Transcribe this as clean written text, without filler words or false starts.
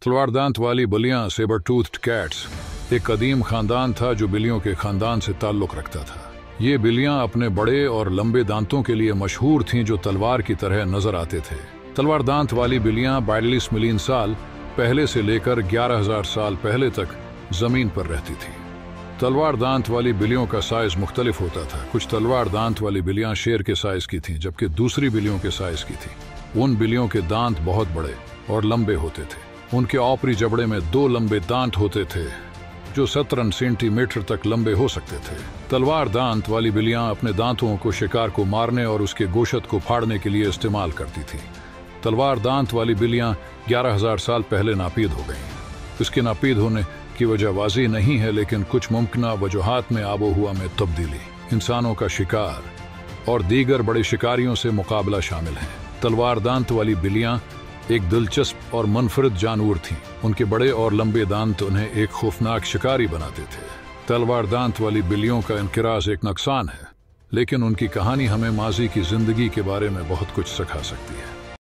तलवार दांत वाली बिल्लियां सेबर टूथड कैट्स एक कदीम खानदान था जो बिल्लियों के खानदान से ताल्लुक रखता था। ये बिल्लियां अपने बड़े और लंबे दांतों के लिए मशहूर थीं जो तलवार की तरह नजर आते थे। तलवार दांत वाली बिल्लियां 42 मिलियन साल पहले से लेकर 11,000 साल पहले तक जमीन पर रहती थी। तलवार दांत वाली बिल्लियों का साइज मुख्तलिफ होता था। कुछ तलवार दांत वाली बिल्लियां शेर के साइज की थीं, जबकि दूसरी बिल्लियों के साइज की थीं। उन बिल्लियों के दांत बहुत बड़े और लंबे होते थे। उनके ऊपरी जबड़े में 2 लंबे दांत होते थे जो 17 सेंटीमीटर तक लंबे हो सकते थे। तलवार दांत वाली बिल्लियां अपने दांतों को शिकार को मारने और उसके गोश्त को फाड़ने के लिए इस्तेमाल करती थी। तलवार दांत वाली बिल्लियां 11,000 साल पहले नापीद हो गईं। इसके नापीद होने की वजह वाज़ी नहीं है, लेकिन कुछ मुमकिन वजूहात में आबो हुआ में तब्दीली, इंसानों का शिकार और दीगर बड़े शिकारियों से मुकाबला शामिल है। तलवार दांत वाली बिल्लियां एक दिलचस्प और मुनफरिद जानवर थीं। उनके बड़े और लंबे दांत उन्हें एक खौफनाक शिकारी बनाते थे। तलवार दांत वाली बिल्लियों का इनकिराज एक नुकसान है, लेकिन उनकी कहानी हमें माजी की जिंदगी के बारे में बहुत कुछ सिखा सकती है।